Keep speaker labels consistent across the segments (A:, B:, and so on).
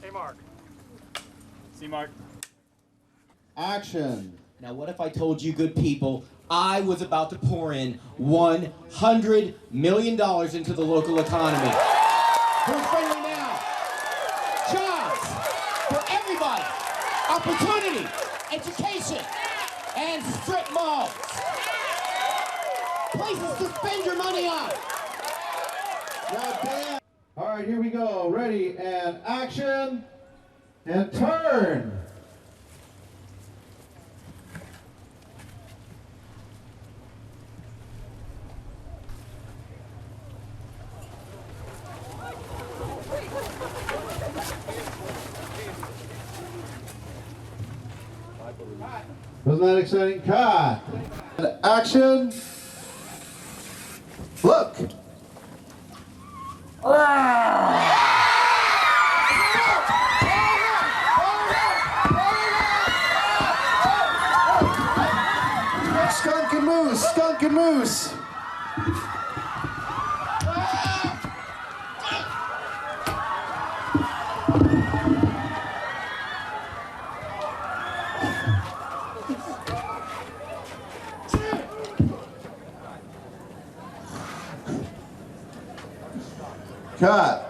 A: A mark. C mark.
B: Action.
C: Now, what if I told you, good people, I was about to pour in $100 million into the local economy? Who's friendly now? Jobs for everybody. Opportunity, education, and strip malls. Places to spend your money on.
B: God damn. All right, here we go. Ready, and action, and turn. Wasn't that exciting? Cut. And action. Look. Skunk and moose, skunk and moose. Cut.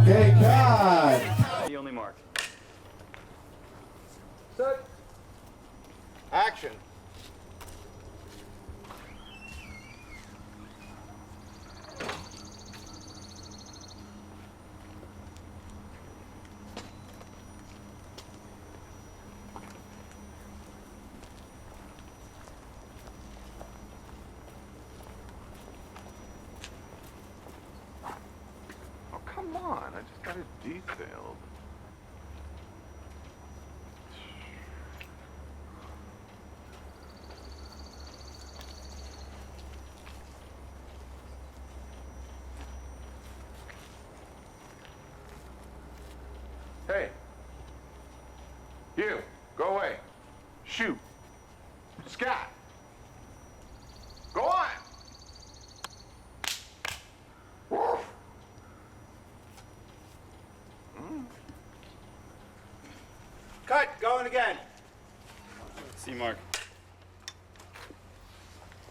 B: Okay, cut.
A: The only mark.
B: Set. Action.
D: Oh, come on. I just got it detailed. Hey. You. Go away. Shoot. Scott. Go on. Woof.
A: Cut. Going again. C mark.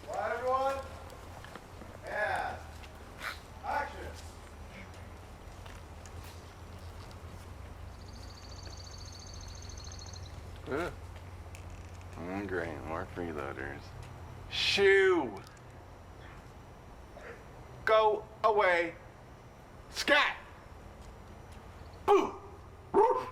B: All right, everyone. And action.
D: Ugh. Great, more freeloaders. Shoo! Go away. Scat! Boo! Woof!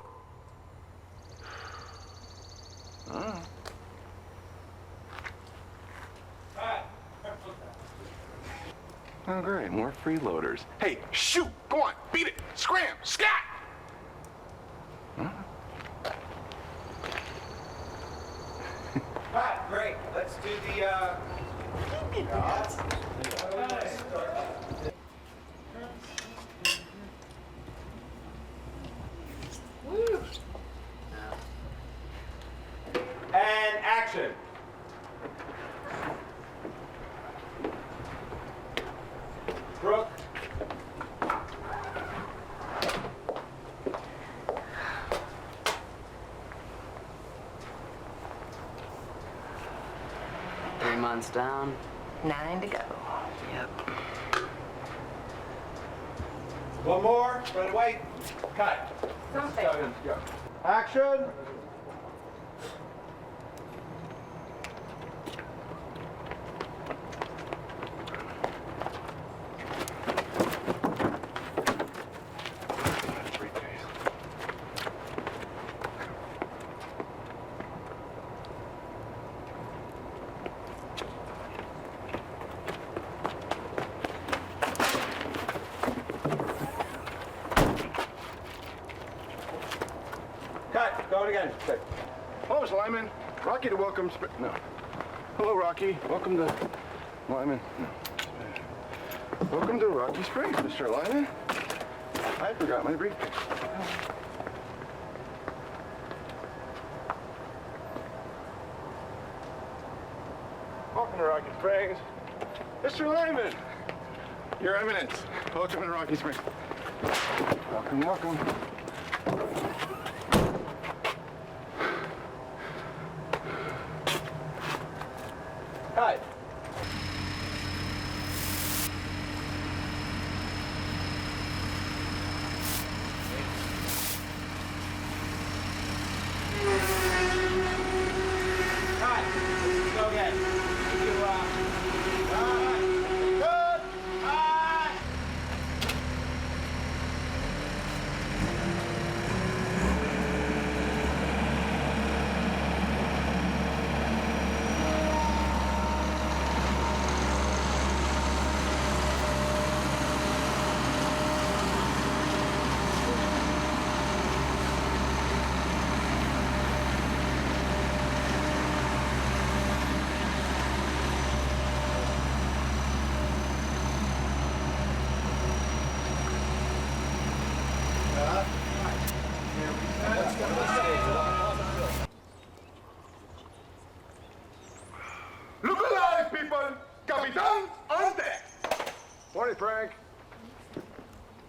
D: Oh, great, more freeloaders. Hey, shoot! Go on, beat it! Scram! Scat!
C: Alright, great. Let's do the,
A: And action. Brooke.
E: Three months down.
F: 9 to go.
E: Yep.
A: One more. Right away. Cut.
F: Something.
A: Go.
B: Action.
A: Cut. Going again. Good.
D: Hello, Mr. Lyman. Rocky to welcome. No. Hello, Rocky. Welcome to Lyman. No. Welcome to Rocky Springs, Mr. Lyman. I forgot my briefcase. Welcome to Rocky Springs, Mr. Lyman. Your Eminence. Welcome to Rocky Springs. Welcome, welcome.
A: Cut. Cut. Go again. Cut. Cut.
D: Look alive, people! Capitan on deck! Morning, Frank.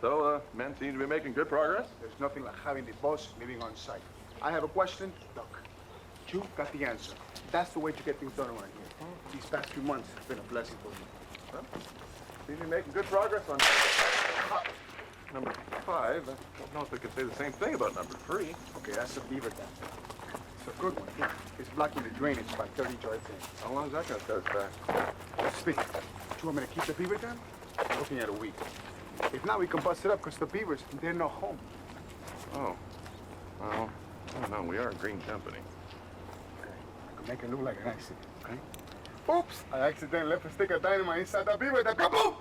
D: So, men seem to be making good progress.
G: There's nothing like having the boss living on site. I have a question, Doc. You got the answer. That's the way to get things done around here. These past few months have been a blessing for me.
D: Well, seem to be making good progress on number 5. I don't know if we could say the same thing about number 3.
G: Okay, that's a beaver dam. It's a good one. Yeah. It's blocking the drainage by 30 yards in.
D: How long is that going to set us back?
G: Let's think. Do you want me to keep the beaver dam? I'm looking at a week. If not, we can bust it up because the beavers, they're no home.
D: Oh. Well, I don't know. We are a green company.
G: Okay. I could make it look like an accident, okay? Oops! I accidentally left a stick of dynamite inside the beaver dam. Kaboom!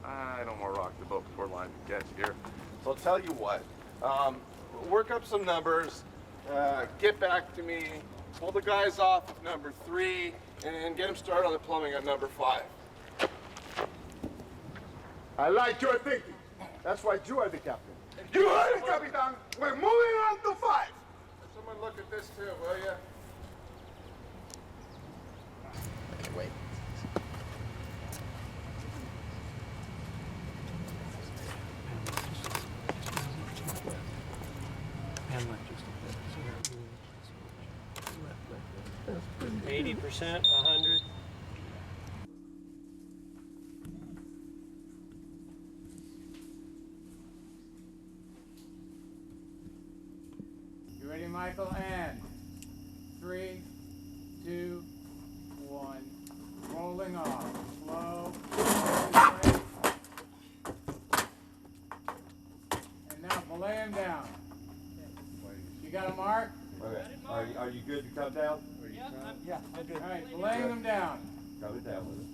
D: I know more rock the boat before line gets here.
H: So I'll tell you what, work up some numbers, get back to me, pull the guys off of number 3, and get them started on the plumbing at number 5.
G: I like your thinking. That's why you are the captain. You heard it, Capitan. We're moving on to 5.
H: Someone look at this too, will ya?
C: Okay, wait.
I: Left. 80%, 100.
J: You ready, Michael? And 3, 2, 1. Rolling off. Slow. got a mark?
B: Okay. Are you good to come down?
J: Yeah, I'm good. All right, laying them down.
B: Come it down with it.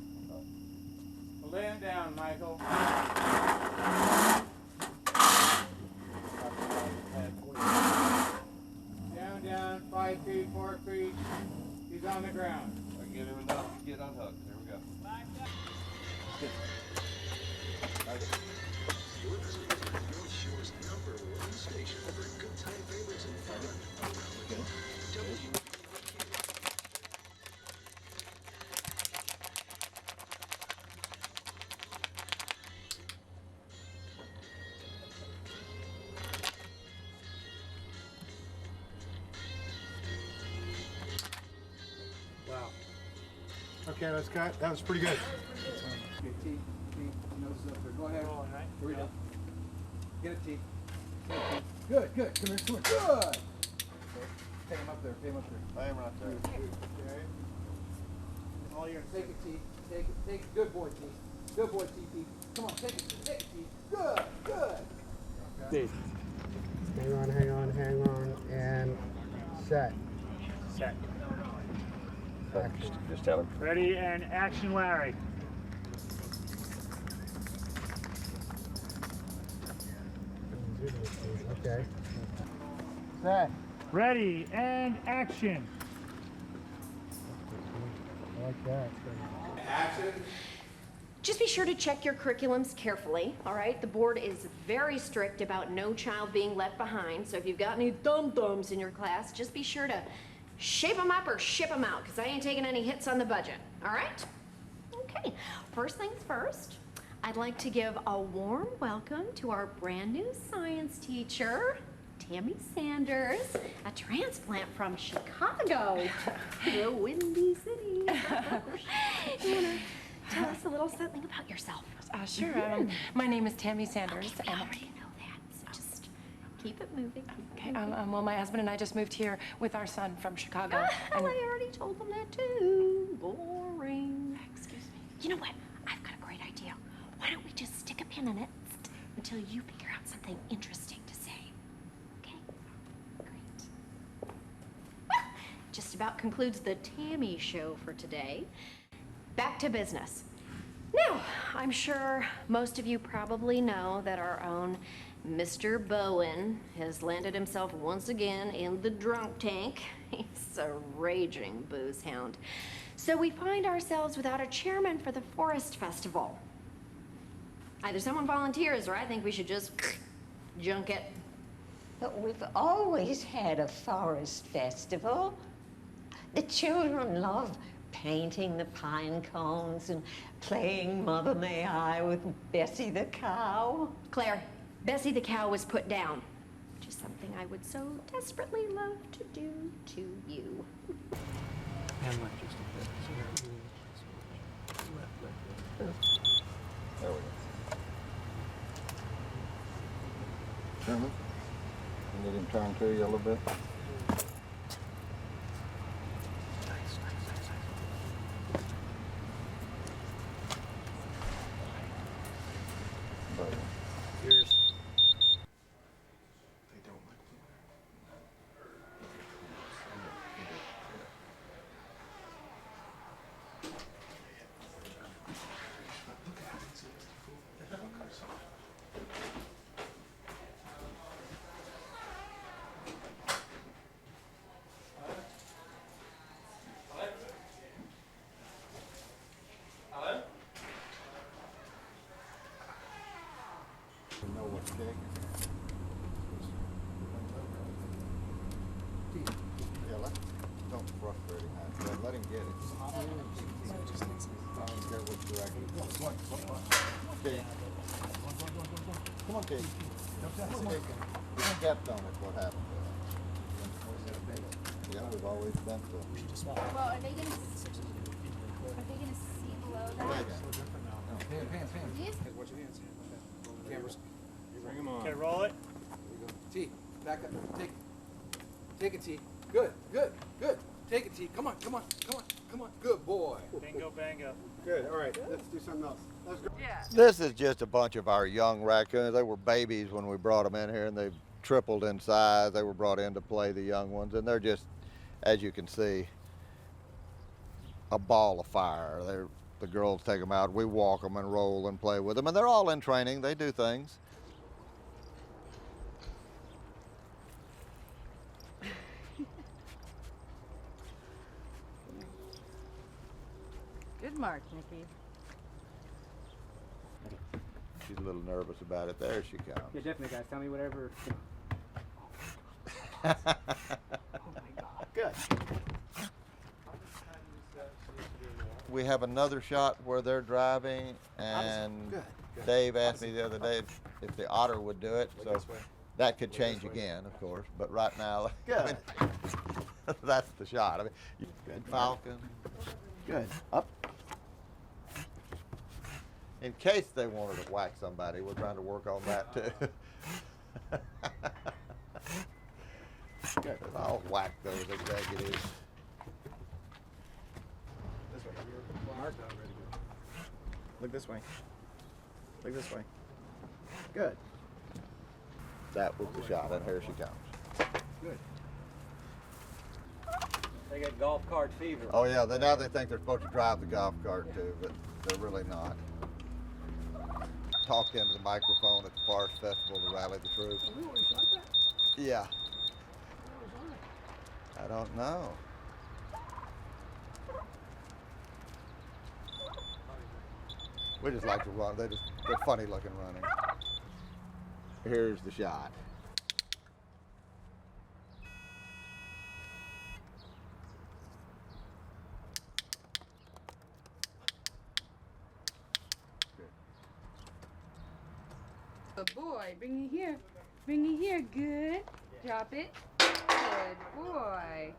J: Lay them down, Michael. Down, 5 feet, 4 feet. He's on the ground.
B: Get him enough to get unhooked. There we go.
G: Wow. Okay, let's cut. That was pretty good.
J: Okay, T, nose is up there. Go ahead. Here we go. Get it, T. Get it, T. Good. Come here, Good. Okay. Pay him up there.
D: I am right there.
J: Okay. All yours. Take it, T. Take it. Good boy, T. Good boy, T. Come on, take it, T. Good. Okay.
G: Hang on, and set. Action.
B: Just tell him.
I: Ready and action, Larry.
G: Okay. Set.
I: Ready and action.
G: I like that.
B: Action.
F: Just be sure to check your curriculums carefully, all right? The board is very strict about no child being left behind, so if you've got any dum-dums in your class, just be sure to shape them up or ship them out, because I ain't taking any hits on the budget, all right? Okay, first things first, I'd like to give a warm welcome to our brand new science teacher, Tammy Sanders, a transplant from Chicago, the Windy City. You wanna tell us a little something about yourself?
K: Sure. My name is Tammy Sanders.
F: Okay, we already know that, so just keep it moving.
K: Okay. Well, my husband and I just moved here with our son from Chicago.
F: Well, I already told them that too. Boring. Excuse me. You know what? I've got a great idea. Why don't we just stick a pin in it until you figure out something interesting to say? Okay? Great. Well, just about concludes the Tammy show for today. Back to business. Now, I'm sure most of you probably know that our own Mr. Bowen has landed himself once again in the drunk tank. He's a raging booze hound. So we find ourselves without a chairman for the Forest Festival. Either someone volunteers or I think we should just junk it.
L: But we've always had a forest festival. The children love painting the pine cones and playing Mother May I with Bessie the cow.
F: Claire, Bessie the cow was put down, which is something I would so desperately love to do to you.
B: There we go. Turn it. Let him turn to you a little bit.
I: Yours.
B: Don't frustrate him. Let him get it. I don't care which direction. Okay. Come on, Kate. You stepped on it. What happened? Yeah, we've always been to.
M: Well, are they gonna see below that? Yes.
J: Watch your hands. Cameras.
I: Bring him on. Okay, roll it.
J: T, back up. Take it, T. Good. Take it, T. Come on. Good boy.
I: Bingo, bango.
G: Good. All right. Let's do something else. Let's go.
B: This is just a bunch of our young raccoons. They were babies when we brought them in here, and they've tripled in size. They were brought in to play the young ones, and they're just, as you can see, a ball of fire. The girls take them out. We walk them and roll and play with them, and they're all in training. They do things.
M: Good mark, Nikki.
B: She's a little nervous about it. There she comes.
J: Yeah, definitely, guys. Tell me whatever.
B: Oh my
J: God. Good.
B: We have another shot where they're driving, and
J: Good.
B: Dave asked me the other day if the otter would do it, so that could change again, of course. But right now,
J: Good.
B: That's the shot. I mean,
J: Good.
B: falcon.
J: Good. Up.
B: In case they wanted to whack somebody, we're trying to work on that too.
J: Good.
B: I'll whack those executives.
J: This way. Mark. Look this way. Look this way. Good.
B: That was the shot, and here she comes.
J: Good.
C: They get golf cart fever.
B: Oh yeah, now they think they're supposed to drive the golf cart too, but they're really not. Talked into the microphone at the Forest Festival to rally the troops.
J: We already shot that?
B: Yeah.
J: Where was
B: I don't know. We just like to run. They're funny looking running. Here's the shot.
M: Good boy. Bring it here. Bring it here. Good. Drop it. Good boy.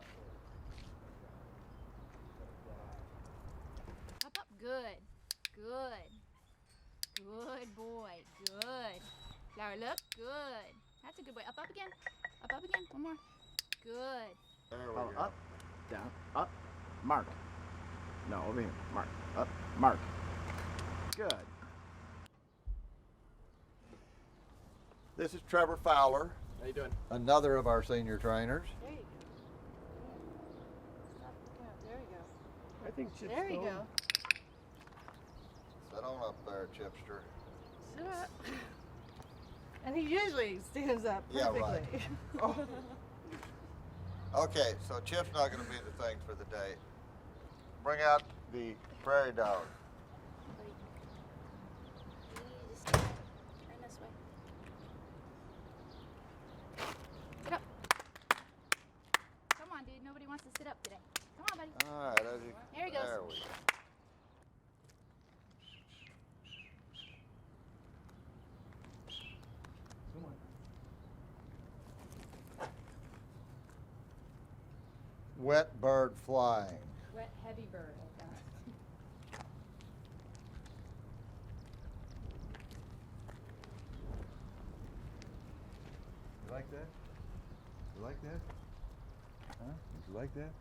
F: Up, up. Good. Good. Good boy. Good. Flower, look. Good. That's a good boy. Up, up again. Up, up again. One more. Good.
B: There we
J: Oh,
B: go.
J: up, down, up, mark. No, over here. Mark. Up, mark. Good.
B: This is Trevor Fowler,
J: How you doing?
B: another of our senior trainers.
M: There you go. There you go.
J: I think Chip's
M: There you go.
B: Sit on up there, Chipster.
M: Sit up. And he usually stands up
B: Yeah,
M: perfectly.
B: right. Okay, so Chip's not going to be the thing for the day. Bring out the prairie dog.
F: Turn this way. Sit up. Come on, dude. Nobody wants to sit up today. Come on, buddy.
B: All right, as you,
F: There he goes.
B: There we go.
J: Come on.
B: Wet bird flying.
K: Wet, heavy bird, I've got.
B: You like that? You like that? Huh? Did you like that?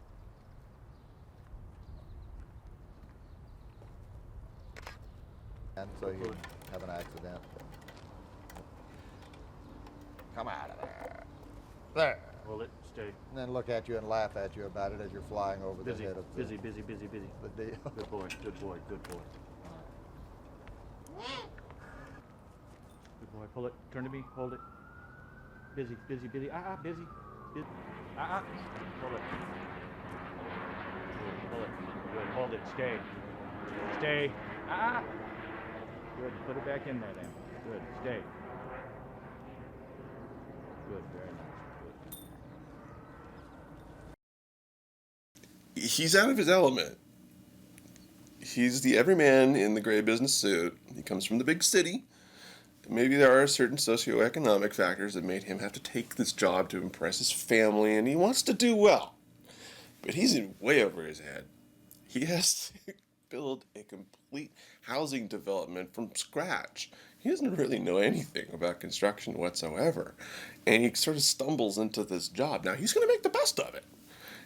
B: And so you have an accident. Come out of there. There.
I: Hold it. Stay.
B: And then look at you and laugh at you about it as you're flying over
I: Busy.
B: the head of the,
I: Busy. Busy. Busy. Busy.
B: the deal.
I: Good boy. Good boy. Good boy. Good boy. Pull it. Turn to me. Hold it. Busy. Busy. Busy. Busy. Busy. Hold it. Good. Pull it. Good. Hold it. Stay. Stay. Good. Put it back in there then. Good. Stay. Good. Very nice. Good.
N: He's out of his element. He's the everyman in the gray business suit. He comes from the big city. Maybe there are certain socioeconomic factors that made him have to take this job to impress his family, and he wants to do well. But he's in way over his head. He has to build a complete housing development from scratch. He doesn't really know anything about construction whatsoever. And he sort of stumbles into this job. Now, he's going to make the best of it.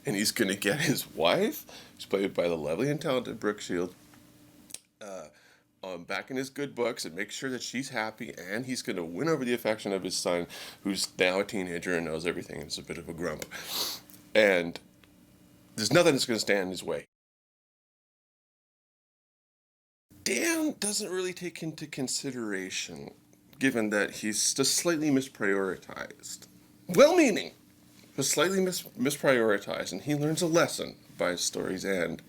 N: And he's going to get his wife, who's played by the lovely and talented Brooke Shield, back in his good books and make sure that she's happy, and he's going to win over the affection of his son, who's now a teenager and knows everything and is a bit of a grump. And there's nothing that's going to stand in his way. Dan doesn't really take into consideration, given that he's just slightly misprioritized. Well-meaning, but slightly misprioritized, and he learns a lesson by his story's end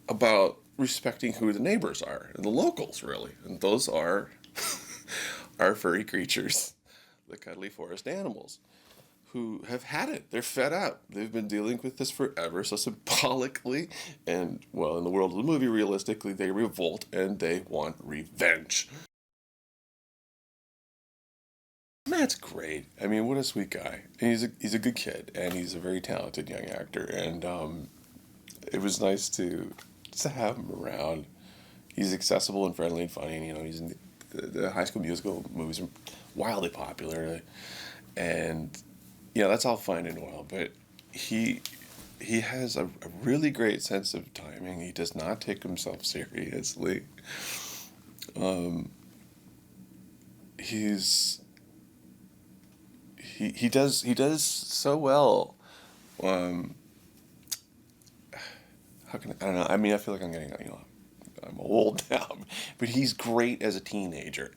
N: about respecting who the neighbors are, and the locals, really. And those are our furry creatures, the cuddly forest animals, who have had it. They're fed up. They've been dealing with this forever, so symbolically, and, well, in the world of the movie, realistically, they revolt and they want revenge. Matt's great. I mean, what a sweet guy. And he's a good kid, and he's a very talented young actor, and it was nice to have him around. He's accessible and friendly and funny, and, you know, he's in the High School Musical movies are wildly popular, and yeah, that's all fine and well, but he has a really great sense of timing. He does not take himself seriously. He does so well. How can I don't know. I mean, I feel like I'm getting, you know, I'm old now, but he's great as a teenager,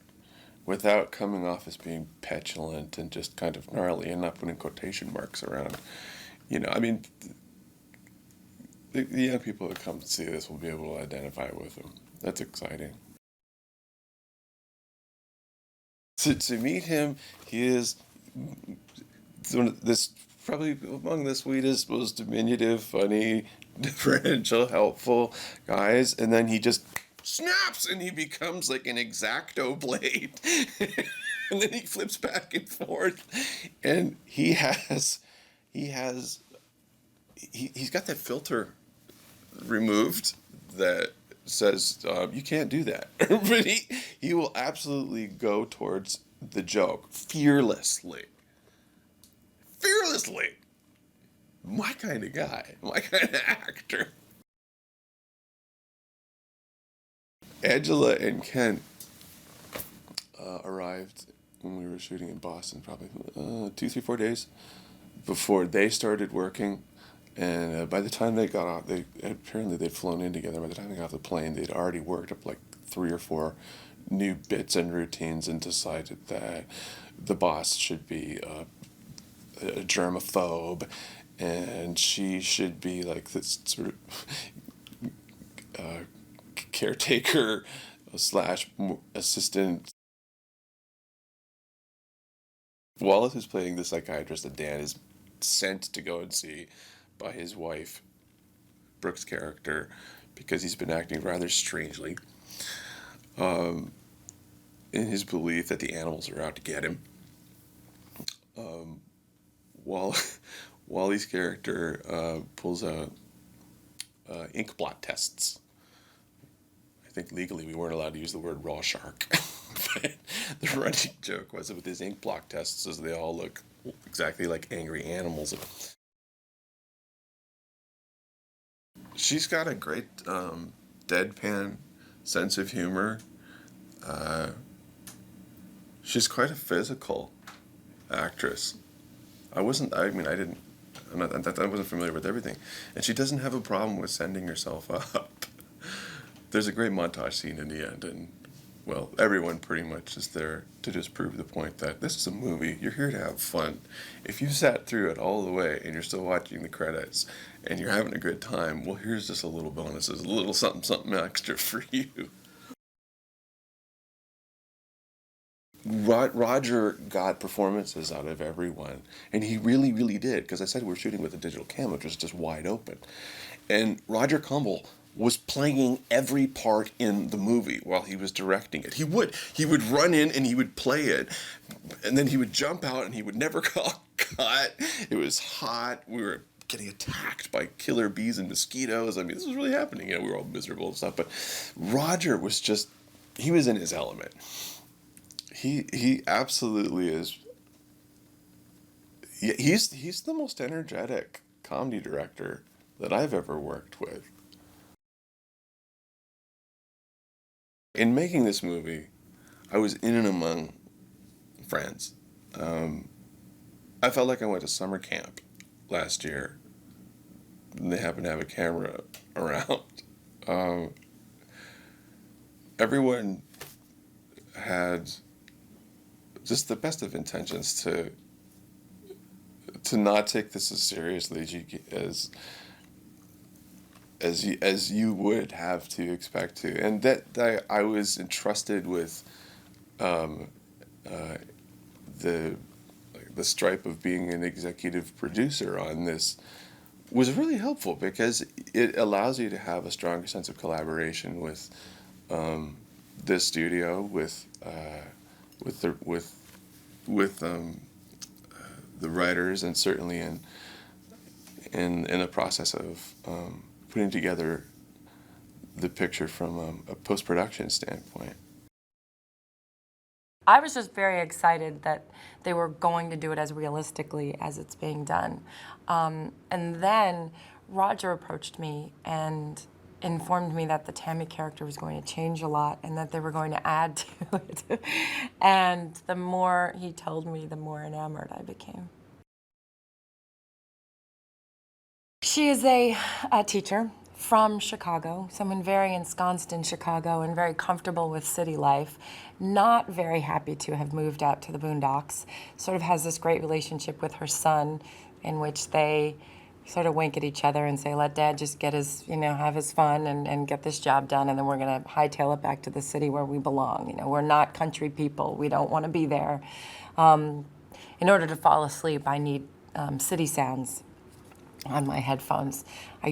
N: without coming off as being petulant and just kind of gnarly, and not putting quotation marks around. You know, I mean, the young people that come to see this will be able to identify with him. That's exciting. To meet him, he is probably among the sweetest, most diminutive, funny, differential, helpful guys, and then he just snaps and he becomes like an X-Acto blade. And then he flips back and forth, and he's got that filter removed that says you can't do that. But he will absolutely go towards the joke fearlessly. My kind of guy, my kind of actor. Angela and Ken arrived when we were shooting in Boston, probably 2, 3, 4 days before they started working. And by the time they got off, apparently they'd flown in together. By the time they got off the plane, they'd already worked up like 3 or 4 new bits and routines, and decided that the boss should be a germaphobe, and she should be like this sort of caretaker / assistant. Wallace is playing the psychiatrist that Dan is sent to go and see by his wife, Brooke's character, because he's been acting rather strangely, in his belief that the animals are out to get him. Wally's character pulls out ink blot tests. I think legally we weren't allowed to use the word raw shark. But the running joke was that with his ink blot tests, as they all look exactly like angry animals. She's got a great deadpan sense of humor. She's quite a physical actress. I wasn't familiar with everything. And she doesn't have a problem with sending herself up. There's a great montage scene in the end, and, well, everyone pretty much is there to just prove the point that this is a movie. You're here to have fun. If you sat through it all the way and you're still watching the credits and you're having a good time, well, here's just a little bonuses, a little something extra for you. Roger got performances out of everyone, and he really, really did, because I said we were shooting with a digital camera, which was just wide open. And Roger Kumble was playing every part in the movie while he was directing it. He would run in and he would play it, and then he would jump out and he would never call cut. It was hot. We were getting attacked by killer bees and mosquitoes. I mean, this was really happening. You know, we were all miserable and stuff, but Roger was just, he was in his element. He absolutely is. He's the most energetic comedy director that I've ever worked with. In making this movie, I was in and among friends. I felt like I went to summer camp last year. And they happened to have a camera around. Everyone had just the best of intentions to not take this as seriously as you would have to expect to, and that I was entrusted with the stripe of being an executive producer on this was really helpful, because it allows you to have a stronger sense of collaboration with this studio, with the writers, and certainly in the process of putting together the picture from a post-production standpoint.
K: I was just very excited that they were going to do it as realistically as it's being done. And then Roger approached me and informed me that the Tammy character was going to change a lot and that they were going to add to it. And the more he told me, the more enamored I became. She is a teacher from Chicago, someone very ensconced in Chicago and very comfortable with city life, not very happy to have moved out to the boondocks, sort of has this great relationship with her son in which they sort of wink at each other and say, let Dad just get his, have his fun and get this job done, and then we're gonna hightail it back to the city where we belong. We're not country people, we don't wanna be there. In order to fall asleep, I need city sounds on my headphones. I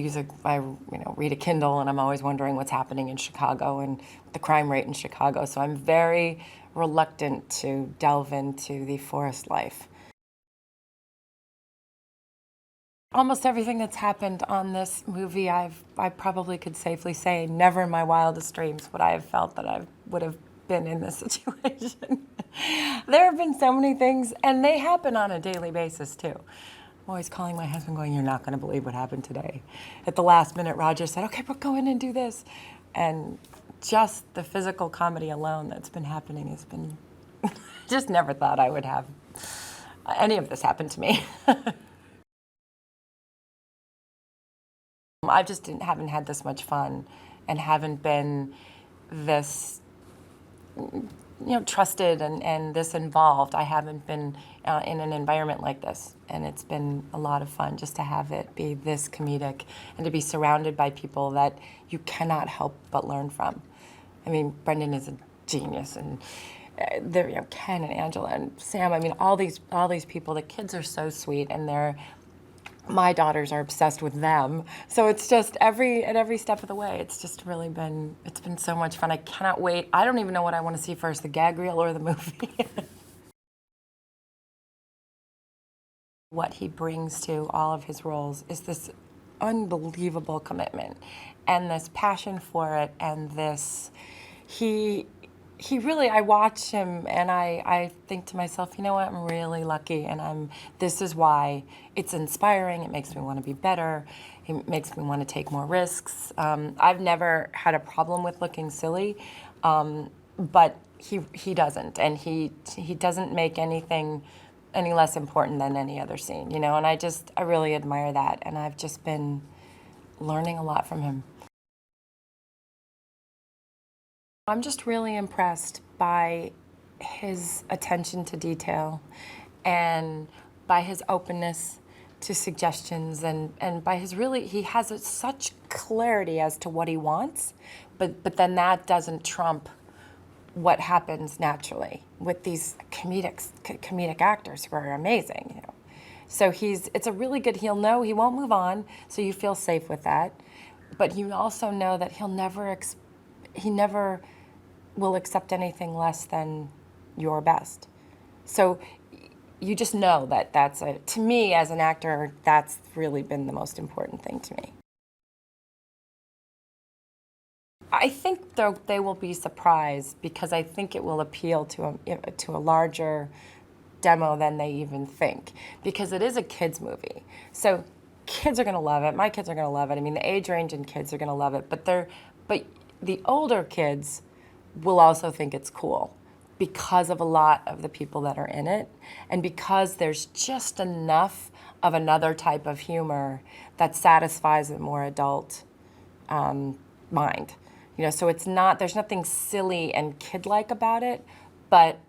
K: read a Kindle, and I'm always wondering what's happening in Chicago and the crime rate in Chicago. So I'm very reluctant to delve into the forest life. Almost everything that's happened on this movie, I probably could safely say never in my wildest dreams would I have felt that I would have been in this situation. There have been so many things, and they happen on a daily basis too. I'm always calling my husband going, you're not gonna believe what happened today. At the last minute, Roger said, okay, Brooke, go in and do this. And just the physical comedy alone that's been happening has been, just never thought I would have any of this happen to me. I just haven't had this much fun and haven't been this trusted and this involved. I haven't been in an environment like this, and it's been a lot of fun just to have it be this comedic and to be surrounded by people that you cannot help but learn from. I mean, Brendan is a genius, and Ken and Angela and Sam. I mean, all these people. The kids are so sweet, and my daughters are obsessed with them. So it's just at every step of the way, it's just really been, it's been so much fun. I cannot wait. I don't even know what I want to see first, the gag reel or the movie. What he brings to all of his roles is this unbelievable commitment and this passion for it, and this, he really, I watch him and I think to myself, you know what, I'm really lucky, and this is why it's inspiring. It makes me want to be better. It makes me want to take more risks. I've never had a problem with looking silly, but he doesn't, and he doesn't make anything any less important than any other scene, and I really admire that, and I've just been learning a lot from him. I'm just really impressed by his attention to detail and by his openness to suggestions, and by his he has such clarity as to what he wants, but then that doesn't trump what happens naturally with these comedic actors who are amazing, So it's a really good, he won't move on, so you feel safe with that, but you also know that he never will accept anything less than your best. So you just know that to me as an actor, that's really been the most important thing to me. I think they will be surprised, because I think it will appeal to a larger demo than they even think, because it is a kids movie. So kids are gonna love it. My kids are gonna love it. I mean, the age range in kids are gonna love it, but the older kids will also think it's cool because of a lot of the people that are in it, and because there's just enough of another type of humor that satisfies a more adult mind. So it's not, there's nothing silly and kid-like about it, but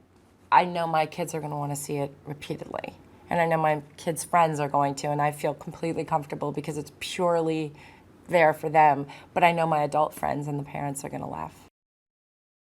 K: I know my kids are going to want to see it repeatedly. And I know my kids' friends are going to, and I feel completely comfortable because it's purely there for them. But I know my adult friends and the parents are going to laugh.